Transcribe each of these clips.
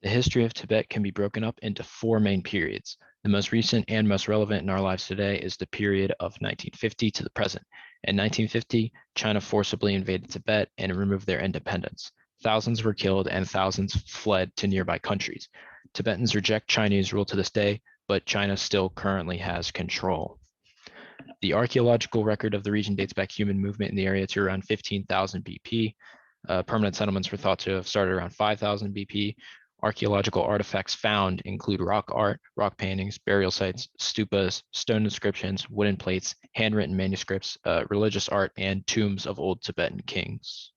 The history of Tibet can be broken up into four main periods. The most recent and most relevant in our lives today is the period of 1950 to the present. In 1950, China forcibly invaded Tibet and removed their independence. Thousands were killed and thousands fled to nearby countries. Tibetans reject Chinese rule to this day, but China still currently has control. The archaeological record of the region dates back human movement in the area to around 15,000 BP. Permanent settlements were thought to have started around 5,000 BP. Archaeological artifacts found include rock art, rock paintings, burial sites, stupas, stone inscriptions, wooden plates, handwritten manuscripts, religious art, and tombs of old Tibetan kings.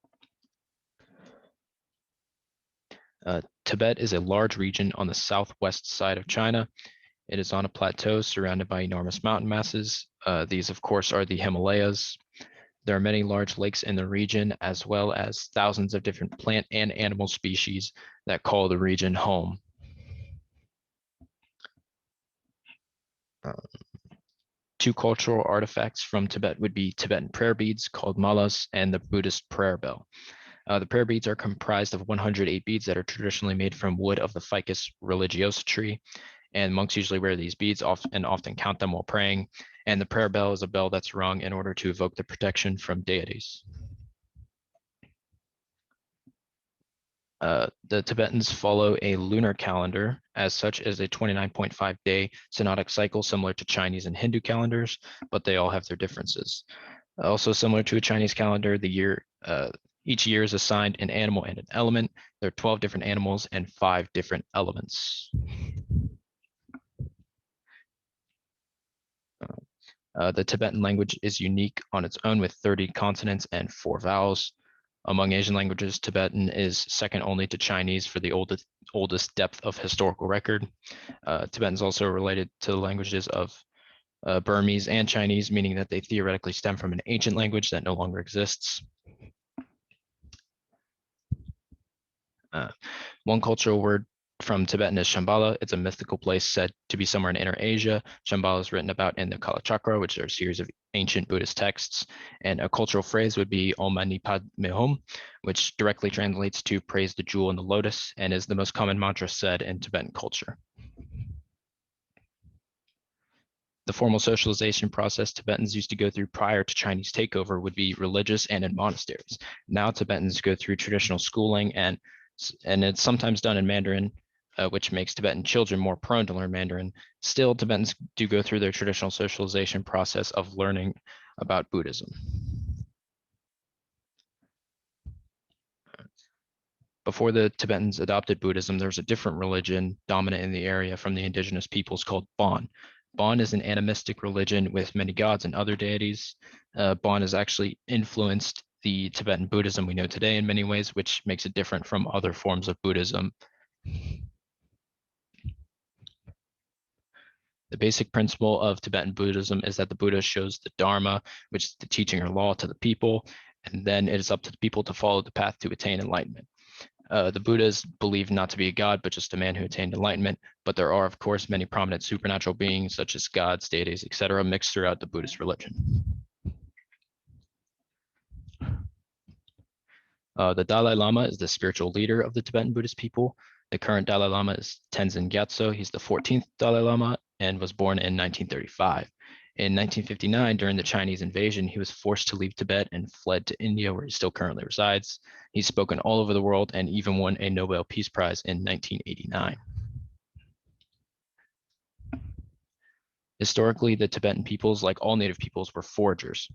Tibet is a large region on the southwest side of China. It is on a plateau surrounded by enormous mountain masses. These, of course, are the Himalayas. There are many large lakes in the region, as well as thousands of different plant and animal species that call the region home. Two cultural artifacts from Tibet would be Tibetan prayer beads called malas and the Buddhist prayer bell. The prayer beads are comprised of 108 beads that are traditionally made from wood of the Ficus religiosa tree. And monks usually wear these beads and often count them while praying. And the prayer bell is a bell that's rung in order to evoke the protection from deities. The Tibetans follow a lunar calendar, as such as a 29.5 day synodic cycle similar to Chinese and Hindu calendars, but they all have their differences. Also similar to a Chinese calendar, each year is assigned an animal and an element. There are 12 different animals and 5 different elements. The Tibetan language is unique on its own with 30 consonants and 4 vowels. Among Asian languages, Tibetan is second only to Chinese for the oldest depth of historical record. Tibetan is also related to the languages of Burmese and Chinese, meaning that they theoretically stem from an ancient language that no longer exists. One cultural word from Tibetan is Shambhala. It's a mythical place said to be somewhere in Inner Asia. Shambhala is written about in the Kalachakra, which are a series of ancient Buddhist texts. And a cultural phrase would be Om Mani Padme Hum, which directly translates to praise the jewel in the lotus and is the most common mantra said in Tibetan culture. The formal socialization process Tibetans used to go through prior to Chinese takeover would be religious and in monasteries. Now Tibetans go through traditional schooling and it's sometimes done in Mandarin, which makes Tibetan children more prone to learn Mandarin. Still, Tibetans do go through their traditional socialization process of learning about Buddhism. Before the Tibetans adopted Buddhism, there was a different religion dominant in the area from the indigenous peoples called Bon. Bon is an animistic religion with many gods and other deities. Bon has actually influenced the Tibetan Buddhism we know today in many ways, which makes it different from other forms of Buddhism. The basic principle of Tibetan Buddhism is that the Buddha shows the Dharma, which is the teaching or law to the people, and then it is up to the people to follow the path to attain enlightenment. The Buddha is believed not to be a god, but just a man who attained enlightenment. But there are, of course, many prominent supernatural beings, such as gods, deities, etc., mixed throughout the Buddhist religion. The Dalai Lama is the spiritual leader of the Tibetan Buddhist people. The current Dalai Lama is Tenzin Gyatso. He's the 14th Dalai Lama and was born in 1935. In 1959, during the Chinese invasion, he was forced to leave Tibet and fled to India, where he still currently resides. He's spoken all over the world and even won a Nobel Peace Prize in 1989. Historically, the Tibetan peoples, like all native peoples, were foragers.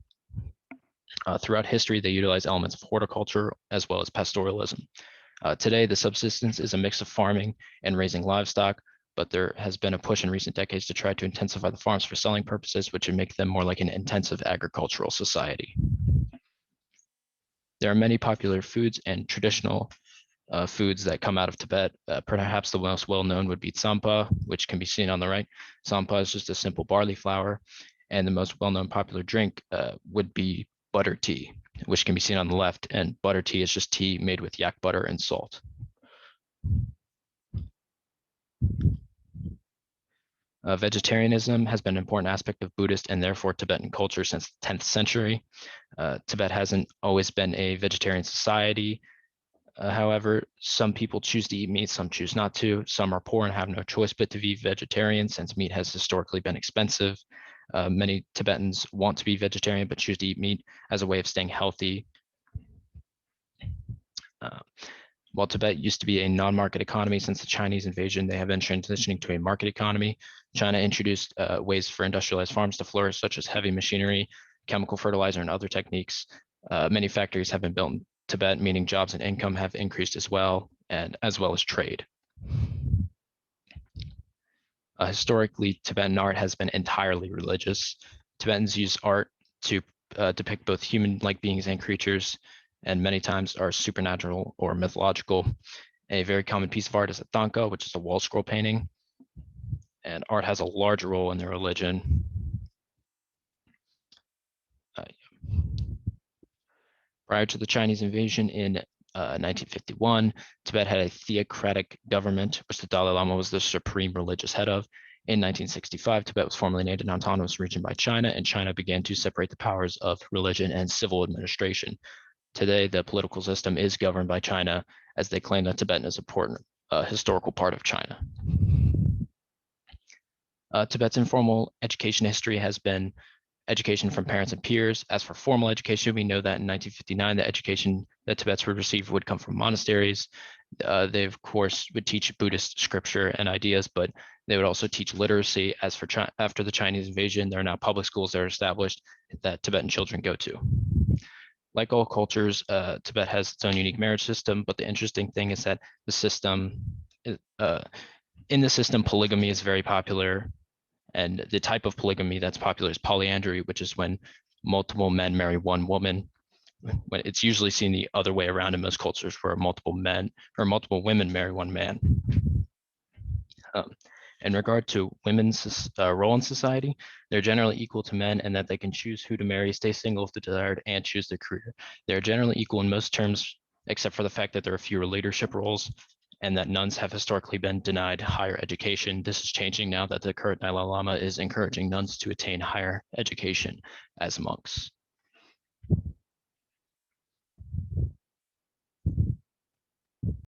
Throughout history, they utilize elements of horticulture as well as pastoralism. Today, the subsistence is a mix of farming and raising livestock, but there has been a push in recent decades to try to intensify the farms for selling purposes, which would make them more like an intensive agricultural society. There are many popular foods and traditional foods that come out of Tibet. Perhaps the most well-known would be tsampa, which can be seen on the right. Tsampa is just a simple barley flour, and the most well-known popular drink would be butter tea, which can be seen on the left, and butter tea is just tea made with yak butter and salt. Vegetarianism has been an important aspect of Buddhist and therefore Tibetan culture since the 10th century. Tibet hasn't always been a vegetarian society. However, some people choose to eat meat, some choose not to. Some are poor and have no choice but to be vegetarian since meat has historically been expensive. Many Tibetans want to be vegetarian but choose to eat meat as a way of staying healthy. While Tibet used to be a non-market economy since the Chinese invasion, they have been transitioning to a market economy. China introduced ways for industrialized farms to flourish, such as heavy machinery, chemical fertilizer, and other techniques. Many factories have been built in Tibet, meaning jobs and income have increased as well, and as well as trade. Historically, Tibetan art has been entirely religious. Tibetans use art to depict both human-like beings and creatures, and many times are supernatural or mythological. A very common piece of art is a thangka, which is a wall scroll painting, and art has a large role in their religion. Prior to the Chinese invasion in 1951, Tibet had a theocratic government, which the Dalai Lama was the supreme religious head of. In 1965, Tibet was formally named an autonomous region by China, and China began to separate the powers of religion and civil administration. Today, the political system is governed by China, as they claim that Tibetan is an important historical part of China. Tibet's informal education history has been education from parents and peers. As for formal education, we know that in 1959, the education that Tibetans would receive would come from monasteries. They, of course, would teach Buddhist scripture and ideas, but they would also teach literacy. As for after the Chinese invasion, there are now public schools that are established that Tibetan children go to. Like all cultures, Tibet has its own unique marriage system, but the interesting thing is that the system, in the system, polygamy is very popular. And the type of polygamy that's popular is polyandry, which is when multiple men marry one woman. When it's usually seen the other way around in most cultures, where multiple men or multiple women marry one man. In regard to women's role in society, they're generally equal to men, and that they can choose who to marry, stay single if desired, and choose their career. They're generally equal in most terms, except for the fact that there are fewer leadership roles, and that nuns have historically been denied higher education. This is changing now that the current Dalai Lama is encouraging nuns to attain higher education as monks.